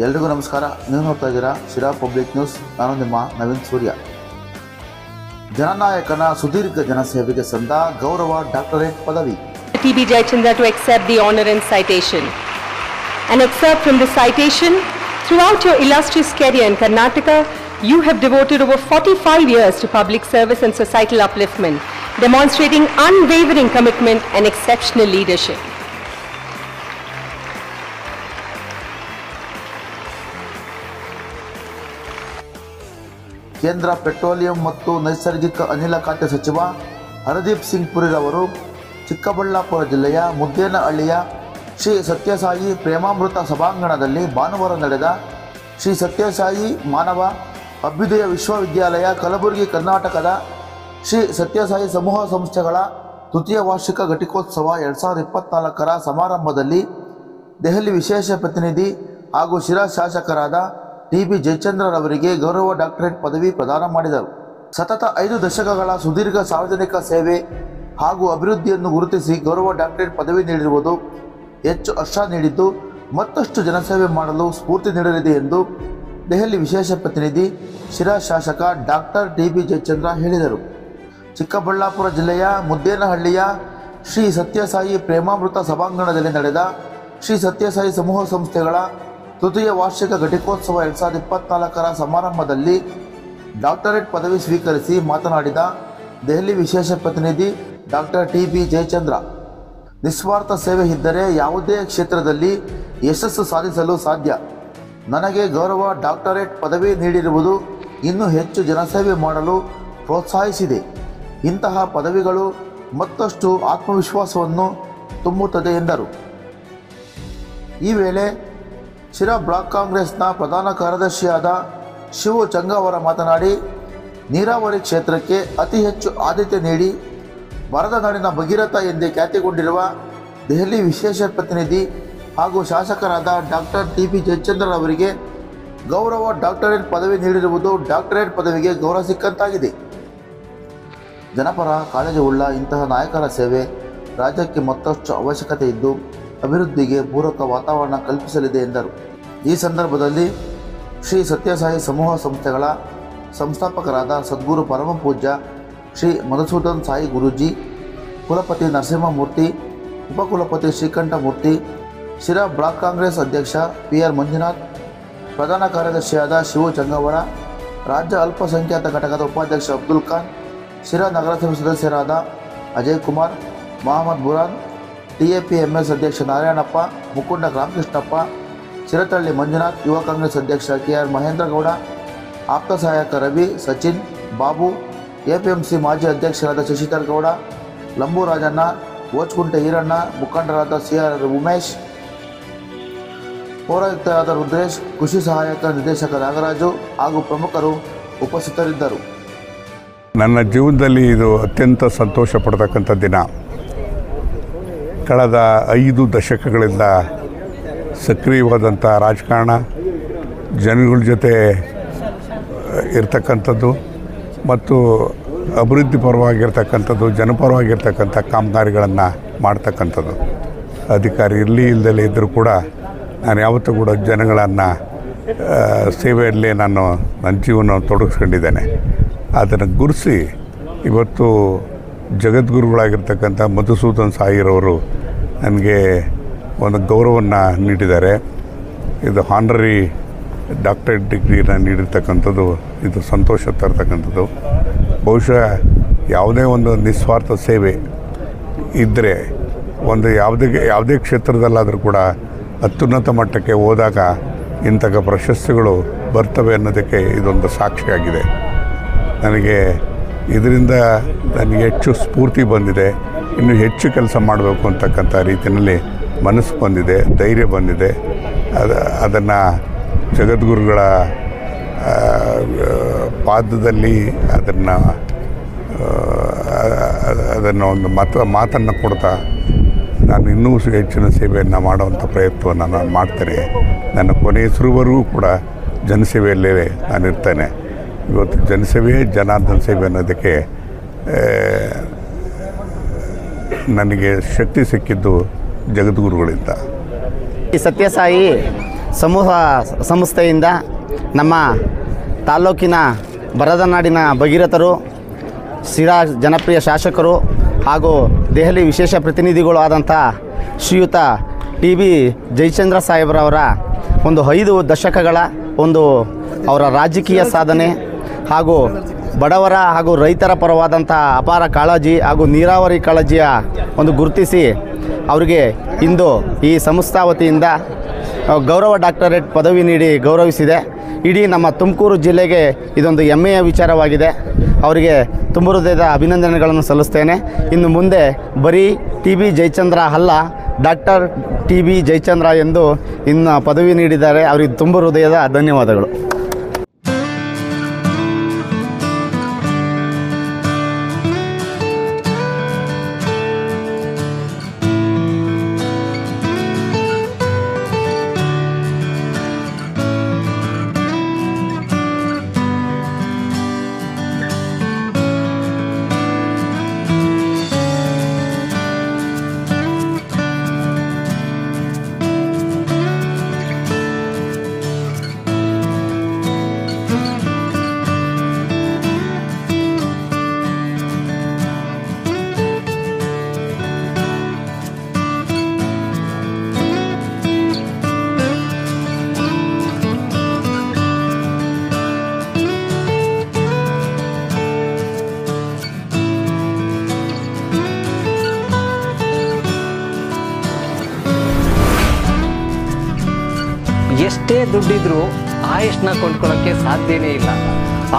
ಎಲ್ರಿಗೂ ನಮಸ್ಕಾರ. ನೀವು ನೋಡ್ತಾ ಇದ್ದೀರಾ ಶಿರಾ ಪಬ್ಲಿಕ್ ನ್ಯೂಸ್. ನಾನು ನಿಮ್ಮ ನವೀನ್ ಸೂರ್ಯ. ಜನನಾಯಕನ ಸುದೀರ್ಘ ಜನಸೇವೆಗೆ ಸಂದ ಗೌರವ ಡಾಕ್ಟರೇಟ್ ಪದವಿ. TB Jayachandra to accept the honor and citation. An excerpt from the citation. Throughout your illustrious career in Karnataka, you have devoted over 45 years to public service and societal upliftment, demonstrating unwavering commitment and exceptional leadership. ಕೇಂದ್ರ petroleum ಮತ್ತು ನೈಸರ್ಗಿಕ ಅನಿಲ ಖಾತೆ ಸಚಿವ ಹರದೀಪ್ ಸಿಂಗ್ ಪುರಿ ಅವರು ಚಿಕ್ಕಬಳ್ಳಾಪುರ ಜಿಲ್ಲೆಯ ಮುದ್ದೇನಹಳ್ಳಿಯ ಶ್ರೀ ಸತ್ಯಸಾಯಿ ಪ್ರೇಮಾಮೃತ ಸಭಾಂಗಣದಲ್ಲಿ ಭಾನುವಾರ ನಡೆದ ಶ್ರೀ ಸತ್ಯಸಾಯಿ ಮಾನವ ಅಭ್ಯುದಯ ವಿಶ್ವವಿದ್ಯಾಲಯ ಕಲಬುರಗಿ ಕರ್ನಾಟಕದ ಶ್ರೀ ಸತ್ಯಸಾಯಿ ಸಮೂಹ ಸಂಸ್ಥೆಗಳ ತೃತೀಯ ವಾರ್ಷಿಕ ಘಟಿಕೋತ್ಸವ 2024ರ ಸಮಾರಂಭದಲ್ಲಿ ದೆಹಲಿ ವಿಶೇಷ ಪ್ರತಿನಿಧಿ ಹಾಗೂ ಶಿರಾ ಶಾಸಕರಾದ TB ಜಯಚಂದ್ರರವರಿಗೆ ಗೌರವ ಡಾಕ್ಟರೇಟ್ ಪದವಿ ಪ್ರದಾನ ಮಾಡಿದರು. ಸತತ 5 ದಶಕಗಳ ಸುದೀರ್ಘ ಸಾರ್ವಜನಿಕ ಸೇವೆ ಹಾಗೂ ಅಭಿವೃದ್ಧಿಯನ್ನು ಗುರುತಿಸಿ ಗೌರವ ಡಾಕ್ಟರೇಟ್ ಪದವಿ ನೀಡಿರುವುದು ಹೆಚ್ಚು ಹರ್ಷ ನೀಡಿದ್ದು ಮತ್ತಷ್ಟು ಜನಸೇವೆ ಮಾಡಲು ಸ್ಫೂರ್ತಿ ನೀಡಲಿದೆ ಎಂದು ದೆಹಲಿ ವಿಶೇಷ ಪ್ರತಿನಿಧಿ ಶಿರಾ ಶಾಸಕ ಡಾಕ್ಟರ್ TB ಜಯಚಂದ್ರ ಹೇಳಿದರು. ಚಿಕ್ಕಬಳ್ಳಾಪುರ ಜಿಲ್ಲೆಯ ಮುದ್ದೇನಹಳ್ಳಿಯ ಶ್ರೀ ಸತ್ಯಸಾಯಿ ಪ್ರೇಮಾಮೃತ ಸಭಾಂಗಣದಲ್ಲಿ ನಡೆದ ಶ್ರೀ ಸತ್ಯಸಾಯಿ ಸಮೂಹ ಸಂಸ್ಥೆಗಳ ತೃತೀಯ ವಾರ್ಷಿಕ ಘಟಿಕೋತ್ಸವ 2024ರ ಸಮಾರಂಭದಲ್ಲಿ ಡಾಕ್ಟರೇಟ್ ಪದವಿ ಸ್ವೀಕರಿಸಿ ಮಾತನಾಡಿದ ದೆಹಲಿ ವಿಶೇಷ ಪ್ರತಿನಿಧಿ ಡಾಕ್ಟರ್ TB ಜಯಚಂದ್ರ, ನಿಸ್ವಾರ್ಥ ಸೇವೆ ಇದ್ದರೆ ಯಾವುದೇ ಕ್ಷೇತ್ರದಲ್ಲಿ ಯಶಸ್ಸು ಸಾಧಿಸಲು ಸಾಧ್ಯ. ನನಗೆ ಗೌರವ ಡಾಕ್ಟರೇಟ್ ಪದವಿ ನೀಡಿರುವುದು ಇನ್ನೂ ಹೆಚ್ಚು ಜನಸೇವೆ ಮಾಡಲು ಪ್ರೋತ್ಸಾಹಿಸಿದೆ. ಇಂತಹ ಪದವಿಗಳು ಮತ್ತಷ್ಟು ಆತ್ಮವಿಶ್ವಾಸವನ್ನು ತುಂಬುತ್ತದೆ ಎಂದರು. ಈ ವೇಳೆ ಶಿರಾ ಬ್ಲಾಕ್ ಕಾಂಗ್ರೆಸ್ನ ಪ್ರಧಾನ ಕಾರ್ಯದರ್ಶಿಯಾದ ಶಿವು ಚಂಗಾವರ ಮಾತನಾಡಿ, ನೀರಾವರಿ ಕ್ಷೇತ್ರಕ್ಕೆ ಅತಿ ಹೆಚ್ಚು ಆದ್ಯತೆ ನೀಡಿ ಭಾರತ ನಾಡಿನ ಭಗೀರಥ ಎಂದೇ ಖ್ಯಾತಿಗೊಂಡಿರುವ ದೆಹಲಿ ವಿಶೇಷ ಪ್ರತಿನಿಧಿ ಹಾಗೂ ಶಾಸಕರಾದ ಡಾಕ್ಟರ್ TB ಜಯಚಂದ್ರರವರಿಗೆ ಗೌರವ ಡಾಕ್ಟರೇಟ್ ಪದವಿ ನೀಡಿರುವುದು ಡಾಕ್ಟರೇಟ್ ಪದವಿಗೆ ಗೌರವ ಸಿಕ್ಕಂತಾಗಿದೆ. ಜನಪರ ಕಾಳಜಿ ಉಳ್ಳ ಇಂತಹ ನಾಯಕರ ಸೇವೆ ರಾಜ್ಯಕ್ಕೆ ಮತ್ತಷ್ಟು ಅವಶ್ಯಕತೆ ಇದ್ದು ಅಭಿವೃದ್ಧಿಗೆ ಪೂರಕ ವಾತಾವರಣ ಕಲ್ಪಿಸಲಿದೆ ಎಂದರು. ಈ ಸಂದರ್ಭದಲ್ಲಿ ಶ್ರೀ ಸತ್ಯಸಾಯಿ ಸಮೂಹ ಸಂಸ್ಥೆಗಳ ಸಂಸ್ಥಾಪಕರಾದ ಸದ್ಗುರು ಪರಮ ಪೂಜ್ಯ ಶ್ರೀ ಮಧುಸೂದನ್ ಸಾಯಿ ಗುರೂಜಿ, ಕುಲಪತಿ ನರಸಿಂಹಮೂರ್ತಿ, ಉಪಕುಲಪತಿ ಶ್ರೀಕಂಠಮೂರ್ತಿ, ಶಿರಾ ಬ್ಲಾಕ್ ಕಾಂಗ್ರೆಸ್ ಅಧ್ಯಕ್ಷ PR ಮಂಜುನಾಥ್, ಪ್ರಧಾನ ಕಾರ್ಯದರ್ಶಿಯಾದ ಶಿವು ಚಂಗಾವರ, ರಾಜ್ಯ ಅಲ್ಪಸಂಖ್ಯಾತ ಘಟಕದ ಉಪಾಧ್ಯಕ್ಷ ಅಬ್ದುಲ್ ಖಾನ್, ಶಿರಾ ನಗರಸಭೆ ಸದಸ್ಯರಾದ ಅಜಯ್ ಕುಮಾರ್, ಮೊಹಮ್ಮದ್ ಬುರಾನ್, TAPMS ಅಧ್ಯಕ್ಷ ನಾರಾಯಣಪ್ಪ, ಮುಕುಂಡ ರಾಮಕೃಷ್ಣಪ್ಪ, ಚಿರತಳ್ಳಿ ಮಂಜುನಾಥ್, ಯುವ ಕಾಂಗ್ರೆಸ್ ಅಧ್ಯಕ್ಷ KR ಮಹೇಂದ್ರಗೌಡ, ಆಪ್ತ ಸಹಾಯಕ ರವಿ, ಸಚಿನ್, ಬಾಬು, APMC ಮಾಜಿ ಅಧ್ಯಕ್ಷರಾದ ಶಶಿಧರ್ ಗೌಡ, ಲಂಬು ರಾಜಣ್ಣ, ಓಚ್ಕುಂಟೆ ಈರಣ್ಣ, ಮುಖಂಡರಾದ CR ಉಮೇಶ್, ಪೌರಾಯುಕ್ತರಾದ ರುದ್ರೇಶ್, ಕೃಷಿ ಸಹಾಯಕ ನಿರ್ದೇಶಕ ನಾಗರಾಜು ಹಾಗೂ ಪ್ರಮುಖರು ಉಪಸ್ಥಿತರಿದ್ದರು. ನನ್ನ ಜೀವನದಲ್ಲಿ ಇದು ಅತ್ಯಂತ ಸಂತೋಷ ಪಡ್ತಕ್ಕಂಥ ದಿನ. ಕಳೆದ 5 ದಶಕಗಳಿಂದ ಸಕ್ರಿಯವಾದಂಥ ರಾಜಕಾರಣ, ಜನಗಳ ಜೊತೆ ಇರ್ತಕ್ಕಂಥದ್ದು ಮತ್ತು ಅಭಿವೃದ್ಧಿ ಪರವಾಗಿರ್ತಕ್ಕಂಥದ್ದು, ಜನಪರವಾಗಿರ್ತಕ್ಕಂಥ ಕಾಮಗಾರಿಗಳನ್ನು ಮಾಡ್ತಕ್ಕಂಥದ್ದು. ಅಧಿಕಾರಿ ಇರಲಿ ಇಲ್ಲದಲೇ ಇದ್ದರೂ ಕೂಡ ನಾನು ಯಾವತ್ತೂ ಕೂಡ ಜನಗಳನ್ನು ಸೇವೆಯಲ್ಲಿ ನನ್ನ ಜೀವನವನ್ನು ತೊಡಗಿಸ್ಕೊಂಡಿದ್ದೇನೆ. ಅದನ್ನು ಗುರುಸಿ ಇವತ್ತು ಜಗದ್ಗುರುಗಳಾಗಿರ್ತಕ್ಕಂಥ ಮಧುಸೂದನ್ ಸಾಯಿರವರು ನನಗೆ ಒಂದು ಗೌರವವನ್ನು ನೀಡಿದ್ದಾರೆ. ಇದು ಹಾನರರಿ ಡಾಕ್ಟರೇಟ್ ಡಿಗ್ರಿನ ನೀಡಿರ್ತಕ್ಕಂಥದ್ದು ಇದು ಸಂತೋಷ ತರ್ತಕ್ಕಂಥದ್ದು. ಬಹುಶಃ ಯಾವುದೇ ಒಂದು ನಿಸ್ವಾರ್ಥ ಸೇವೆ ಇದ್ದರೆ ಒಂದು ಯಾವುದೇ ಕ್ಷೇತ್ರದಲ್ಲಾದರೂ ಕೂಡ ಅತ್ಯುನ್ನತ ಮಟ್ಟಕ್ಕೆ ಹೋದಾಗ ಇಂತಹ ಪ್ರಶಸ್ತಿಗಳು ಬರ್ತವೆ ಅನ್ನೋದಕ್ಕೆ ಇದೊಂದು ಸಾಕ್ಷಿಯಾಗಿದೆ. ಇದರಿಂದ ನನಗೆ ಹೆಚ್ಚು ಸ್ಫೂರ್ತಿ ಬಂದಿದೆ. ಇನ್ನೂ ಹೆಚ್ಚು ಕೆಲಸ ಮಾಡಬೇಕು ಅಂತಕ್ಕಂಥ ರೀತಿಯಲ್ಲಿ ಮನಸ್ಸು ಬಂದಿದೆ, ಧೈರ್ಯ ಬಂದಿದೆ. ಅದನ್ನು ಜಗದ್ಗುರುಗಳ ಪಾದದಲ್ಲಿ ಅದನ್ನು ಒಂದು ಮಾತನ್ನು ಕೊಡ್ತಾ ನಾನು ಇನ್ನೂ ಹೆಚ್ಚಿನ ಸೇವೆಯನ್ನು ಮಾಡುವಂಥ ಪ್ರಯತ್ನವನ್ನು ನಾನು ಮಾಡ್ತೇನೆ. ನನ್ನ ಕೊನೆಯ ಹೆಸರುವರೆಗೂ ಕೂಡ ಜನಸೇವೆಯಲ್ಲೇ ನಾನು ಇರ್ತೇನೆ. ಇವತ್ತು ಜನಸೇವೆ ಜನಾರ್ದನ ಸೇವೆ ಅನ್ನೋದಕ್ಕೆ ನನಗೆ ಶಕ್ತಿ ಸಿಕ್ಕಿದ್ದು ಜಗದ್ಗುರುಗಳಿಂದ. ಸತ್ಯಸಾಯಿ ಸಮೂಹ ಸಂಸ್ಥೆಯಿಂದ ನಮ್ಮ ತಾಲ್ಲೂಕಿನ ಬರದನಾಡಿನ ಭಗೀರಥರು, ಶಿರಾ ಜನಪ್ರಿಯ ಶಾಸಕರು ಹಾಗೂ ದೆಹಲಿ ವಿಶೇಷ ಪ್ರತಿನಿಧಿಗಳು ಆದಂಥ ಶ್ರೀಯುತ TB ಜಯಚಂದ್ರ ಸಾಹೇಬ್ರವರ ಒಂದು 5 ದಶಕಗಳ ಒಂದು ಅವರ ರಾಜಕೀಯ ಸಾಧನೆ ಹಾಗೂ ಬಡವರ ಹಾಗೂ ರೈತರ ಪರವಾದಂಥ ಅಪಾರ ಕಾಳಜಿ ಹಾಗೂ ನೀರಾವರಿ ಕಾಳಜಿಯ ಒಂದು ಗುರುತಿಸಿ ಅವರಿಗೆ ಇಂದು ಈ ಸಂಸ್ಥಾ ವತಿಯಿಂದ ಗೌರವ ಡಾಕ್ಟರೇಟ್ ಪದವಿ ನೀಡಿ ಗೌರವಿಸಿದೆ. ಇಡೀ ನಮ್ಮ ತುಮಕೂರು ಜಿಲ್ಲೆಗೆ ಇದೊಂದು ಹೆಮ್ಮೆಯ ವಿಚಾರವಾಗಿದೆ. ಅವರಿಗೆ ತುಂಬ ಹೃದಯದ ಅಭಿನಂದನೆಗಳನ್ನು ಸಲ್ಲಿಸ್ತೇನೆ. ಇನ್ನು ಮುಂದೆ ಬರೀ TB ಜಯಚಂದ್ರ ಅಲ್ಲ, ಡಾಕ್ಟರ್ TB ಜಯಚಂದ್ರ ಎಂದು ಇನ್ನು ಪದವಿ ನೀಡಿದ್ದಾರೆ. ಅವರಿಗೆ ತುಂಬ ಹೃದಯದ ಧನ್ಯವಾದಗಳು. ಎಷ್ಟೇ ದುಡ್ಡಿದ್ರೂ ಆಯುಷ್ನ ಕೊಂಡ್ಕೊಳ್ಳೋಕ್ಕೆ ಸಾಧ್ಯನೇ ಇಲ್ಲ.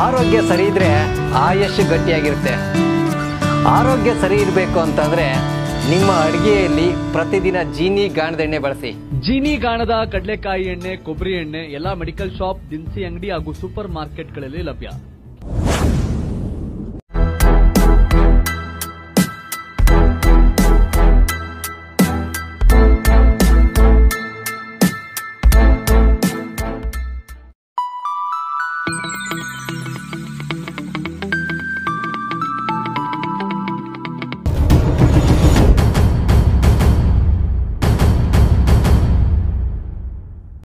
ಆರೋಗ್ಯ ಸರಿ ಇದ್ರೆ ಆಯುಷ್ ಗಟ್ಟಿಯಾಗಿರುತ್ತೆ. ಆರೋಗ್ಯ ಸರಿ ಇರಬೇಕು ಅಂತಂದ್ರೆ ನಿಮ್ಮ ಅಡುಗೆಯಲ್ಲಿ ಪ್ರತಿದಿನ ಜೀನಿ ಗಾಣದ ಎಣ್ಣೆ ಬಳಸಿ. ಜೀನಿ ಗಾಣದ ಕಡಲೆಕಾಯಿ ಎಣ್ಣೆ, ಕೊಬ್ಬರಿ ಎಣ್ಣೆ ಎಲ್ಲ ಮೆಡಿಕಲ್ ಶಾಪ್, ದಿನಸಿ ಅಂಗಡಿ ಹಾಗೂ ಸೂಪರ್ ಮಾರ್ಕೆಟ್ಗಳಲ್ಲಿ ಲಭ್ಯ.